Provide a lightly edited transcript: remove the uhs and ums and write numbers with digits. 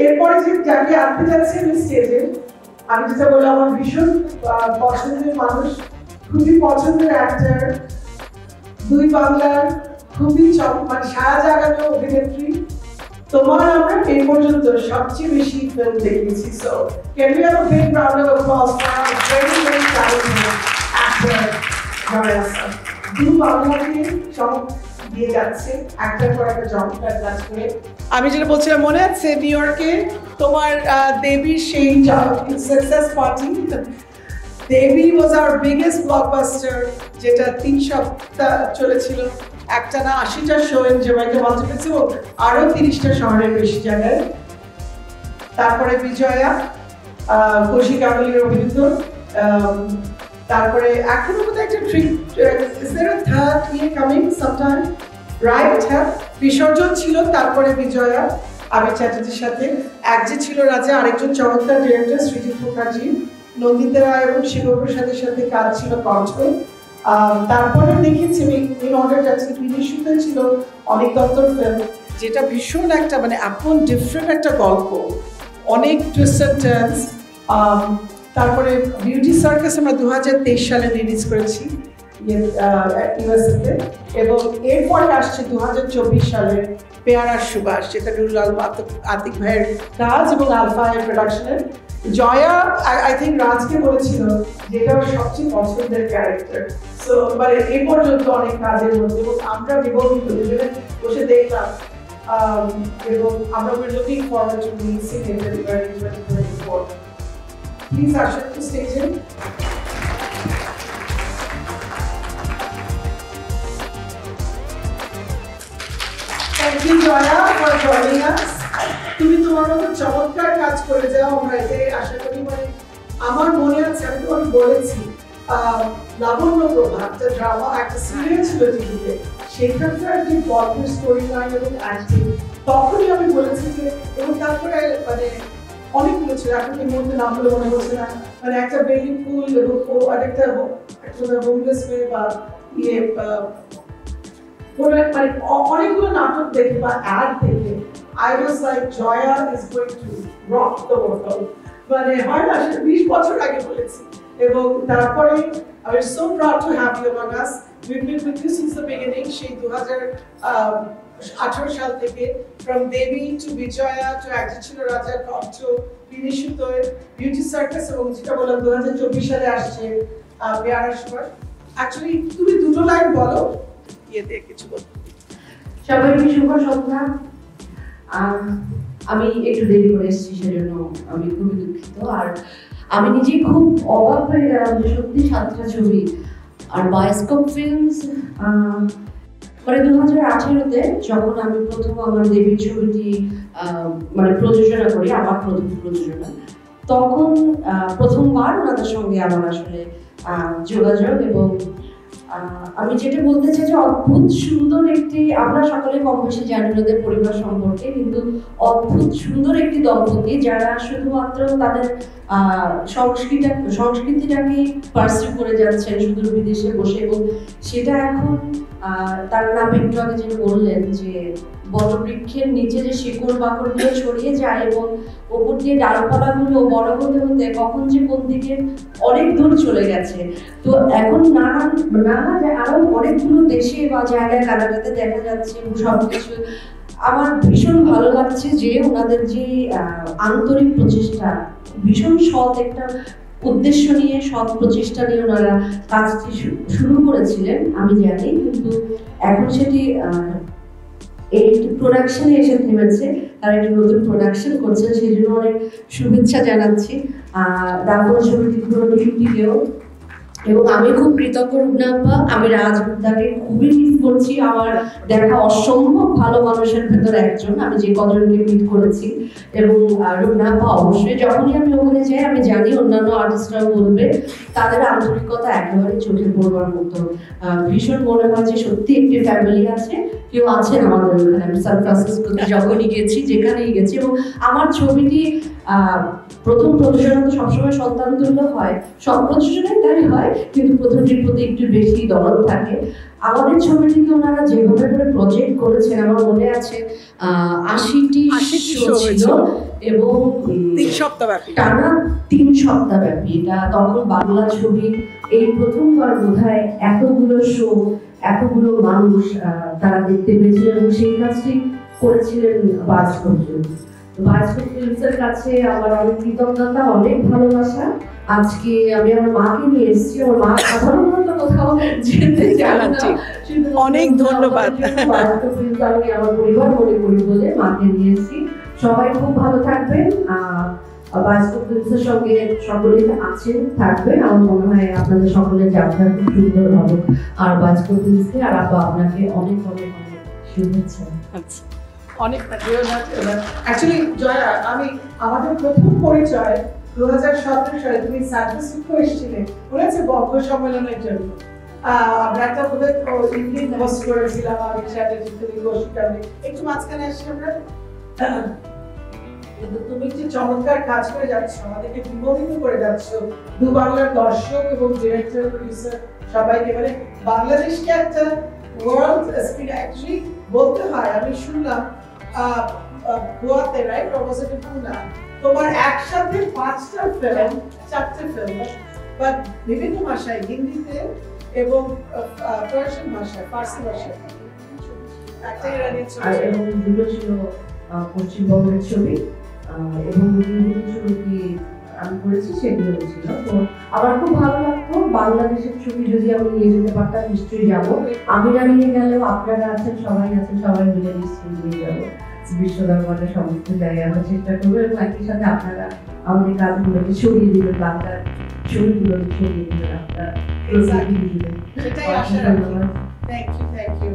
এরপরে যে যাকে আনতে যাচ্ছি আমি স্টেজে, আমি যেটা বললাম আমার ভীষণ পছন্দের মানুষ, খুবই পছন্দের অ্যাক্টর, দুই বাংলার খুবই মানে সারা জাগানো অভিনেত্রী। তোমার আমরা এই পর্যন্ত সবচেয়ে বেশি ফিল্ম দেখেছি। So can we have a big round of applause for our very very talented actor Jaya sir. দুই বাংলাকে চমক দিয়ে যাচ্ছে একটার পর একটা চমৎকার কাজ করে। আমি যেটা বলছিলাম মনে আছে নিউ ইয়র্কে তোমার দেবীর সেই success party, Devi was our biggest blockbuster, যেটা 3 সপ্তাহ চলেছিল, একটা না 80টা শো ইন জ্যামাইকা মাল্টিপ্লেক্স এবং আরো 30টা শহরের বেশি জায়গায়। তারপরে বিজয়া, কৌশিক আঙ্গুলির অভিনীত, তারপরে এখনো বোধহয় একটা থার্ড ইয়ে কামিং সামটাইম, রাইট? হ্যাঁ, বিসর্জন ছিল, তারপরে বিজয়া আবির চ্যাটার্জির সাথে, এক যে ছিল রাজা, আরেকজন চমৎকার ডিরেক্টর সৃজিত মুখার্জি, নন্দিতা রায় এবং শিবপ্রসাদের সাথে কাজ ছিল কণ্ঠ। তারপরে দেখেছি ইন অর্ডার যাচ্ছে বিদেশিতে ছিল অনেক দত্তর ফিল্ম, যেটা ভীষণ একটা মানে আপন ডিফারেন্ট একটা গল্প, অনেক টুইস্ট অ্যান্ড টার্নস। তারপরে বিউটি সার্কাস আমরা 2023 সালে রিলিজ করেছি ইউএসএতে, এবং এরপরে আসছে 2024 সালে পেয়ারার সুবাস, যেটা নুরুল আলম আতিক ভাইয়ের কাজ এবং আলফা এর প্রোডাকশনের। জয়া আই থিঙ্ক রাজকে বলেছিল যেটা ওর সবচেয়ে পছন্দের ক্যারেক্টার। সো মানে এই পর্যন্ত অনেক কাজের মধ্যে, এবং আমরা বিভক্ত দুজনে বসে দেখলাম, এবং আমরা looking forward to releasing it in 2024। Please আসুন টু স্টেজে। Thank you, Joya, for joining us. তুমি তোমার মতো চমৎকার কাজ করে যাও, আমরা এটাই আশা করি। মানে আমার মনে আছে আমি তোমাকে বলেছি লাবণ্য প্রভা একটা ড্রামা, একটা সিরিয়াল ছিল টিভিতে, সেখানকার যে গল্পের স্টোরি লাইন এবং অ্যাক্টিং, তখনই আমি বলেছি যে, এবং তারপরে মানে অনেকগুলো ছিল, এখন এই মুহূর্তে নামগুলো মনে হচ্ছে না, মানে একটা বেলি ফুল এবং আরেকটা হোমলেস মেয়ে বা ইয়ে মানে অনেকগুলো নাটক দেখে বা অ্যাড দেখে I was like, Joya is going to rock the world. মানে হয় না, 20 বছর আগে বলেছি, এবং তারপরে I was so proud to have you among us. We've been with you since the beginning, সেই 2018 সাল থেকে, from Devi to Vijaya to একজন ছিল রাজা, কণ্ঠ, বিনিশুত, বিউটি সার্কাস, এবং যেটা বললাম 2024 সালে আসছে পেয়ারার সুবাস। অ্যাকচুয়ালি তুমি দুটো লাইন বলো, ইয়েতে কিছু বলো। সবাইকে শুভ সন্ধ্যা। আমি একটু দেরি করে এসেছি, সেজন্য আমি খুবই দুঃখিত। আর আমি নিজে খুব অবাক হয়ে গেলাম যে সত্যি 7টা ছবি আর বায়োস্কোপ ফিল্মস। মানে 2018-তে যখন আমি প্রথম আমার দেবীর ছবিটি মানে প্রযোজনা করি, আমার প্রথম প্রযোজনা, তখন প্রথমবার ওনাদের সঙ্গে আমার আসলে যোগাযোগ। এবং আমি যেটা বলতে চাই যে অদ্ভুত সুন্দর একটি, আমরা সকলে কম বেশি জানি ওদের পরিবার সম্পর্কে, কিন্তু অদ্ভুত সুন্দর একটি দম্পতি যারা শুধুমাত্র তাদের সংস্কৃতিটাকে পার্সিউ করে যাচ্ছেন সুদূর বিদেশে বসে, এবং সেটা এখন তার নাম একটু আগে যেটা বললেন যে বটবৃক্ষের নিচে যে শিকড় বাকড়গুলো ছড়িয়ে যায় এবং ওপর দিয়ে ডালপালাগুলো বড় হতে হতে কখন যে কোন দিকে অনেক দূর চলে গেছে। তো এখন নানা আরো অনেকগুলো দেশে বা জায়গায় কানাডাতে দেখা যাচ্ছে সবকিছু। আমার ভীষণ ভালো লাগছে যে ওনাদের যে আন্তরিক প্রচেষ্টা, ভীষণ সৎ একটা উদ্দেশ্য নিয়ে, সৎ প্রচেষ্টা নিয়ে ওনারা কাজটি শুরু করেছিলেন আমি জানি, কিন্তু এখন সেটি এই প্রোডাকশনে এসে থেমেছে। তারা একটি নতুন প্রোডাকশন করছেন, সেই জন্য অনেক শুভেচ্ছা জানাচ্ছি দাপন ছবিটির পুরো টিমটিকেও। এবং আমি খুব কৃতজ্ঞ রুবনাপ্পা, আমি রাজদাকে খুবই মিস করছি। আমার দেখা অসম্ভব ভালো মানুষের ভেতর একজন, আমি যে কজনকে মিট করেছি। এবং রুবনাপ্পা অবশ্যই যখনই আমি ওখানে যাই, আমি জানি অন্যান্য আর্টিস্টরাও বলবে, তাদের আন্তরিকতা একেবারে চোখে পড়বার মতো। ভীষণ মনে হয় যে সত্যি একটি ফ্যামিলি আছে, কেউ আছেন আমাদের ওখানে। আমি সান ফ্রান্সিসকোতে যখনই গেছি, যেখানেই গেছি, এবং আমার ছবিটি প্রথম প্রযোজনা তো সবসময় সন্তান তুল্য হয়, সব প্রযোজনাই তাই হয়, কিন্তু প্রথমটির প্রতি একটু বেশি দরদ থাকে। আমাদের ছবিটিকে ওনারা যেভাবে করে প্রজেক্ট করেছেন আমার মনে আছে 80টি শো ছিল এবং 3 সপ্তাহ ব্যাপী টানা 3 সপ্তাহ ব্যাপী। এটা তখন বাংলা ছবি এই প্রথমবার বোধহয় এতগুলো শো, এতগুলো মানুষ তারা দেখতে পেয়েছিলেন এবং সেই কাজটি করেছিলেন বায়োস্কোপ ফিল্মস। বায়োস্কোপ ফিল্মসের কাছে আমার অনেক কৃতজ্ঞতা, অনেক ভালোবাসা। আজকে আমি আমার মাকে নিয়ে এসেছি, আমার মা সাধারণত কোথাও যেতে চায় না, অনেক ধন্যবাদ। বায়োস্কোপ ফিল্মস আমি আমার পরিবার মনে করি বলে মাকে নিয়ে এসেছি। সবাই খুব ভালো থাকবেন। বায়োস্কোপ ফিল্মসের সঙ্গে সকলেই আছেন, থাকবেন। আমার মনে হয় আপনাদের সকলের যাত্রা খুব সুন্দর হবে। আর বায়োস্কোপ ফিল্মসকে আর আপনাকে অনেক অনেক অনেক শুভেচ্ছা। অনেক অ্যাকচুয়ালি জয়া, আমি আমাদের প্রথম পরিচয় 2017 সালে তুমি সান ফ্রান্সিসকো এসেছিলে, মনে আছে বঙ্গ সম্মেলনের জন্য। আমরা একটা বোধহয় ইন্ডিয়ান হোস্ট করেছিলাম, আমি সাথে তুমি গোষ্ঠীটা একটু মাঝখানে আসছি আমরা। কিন্তু তুমি যে চমৎকার কাজ করে যাচ্ছ, আমাদেরকে বিমোহিত করে যাচ্ছ, দু বাংলার দর্শক এবং ডিরেক্টর, প্রডিউসার সবাইকে, মানে বাংলাদেশকে একটা ওয়ার্ল্ড স্পিড অ্যাকচুয়ালি বলতে হয়। আমি শুনলাম গোয়াতে, রাইট, প্রপোজিট পুনা, তোমার একসাথে 5টা ফিল্ম, 4টে ফিল্ম, বাট বিভিন্ন ভাষায়, হিন্দিতে এবং পার্সিয়ান ভাষায়, ফার্সি ভাষায়, একটা ইরানি ছবি এবং দুটো ছিল পশ্চিমবঙ্গের ছবি এবং দুটো ছবি আমি করেছি, সেগুলো ছিল। তো আমার খুব ভালো লাগতো। বাংলাদেশের ছবি যদি আমি নিয়ে যেতে পারতাম নিশ্চয়ই যাবো। আমি না নিয়ে গেলেও আপনারা আছেন, সবাই আছেন, সবাই মিলে নিশ্চয়ই নিয়ে যাবো বিশ্ব দরবারে, সমস্ত জায়গায় আমরা চেষ্টা করবো এবং একই সাথে আপনারা আমাদের কাজগুলোকে ছড়িয়ে দিবেন, বাংলার ছবিগুলোকে ছড়িয়ে দিবেন, আপনারা সেটাই আশা রাখি। Thank you.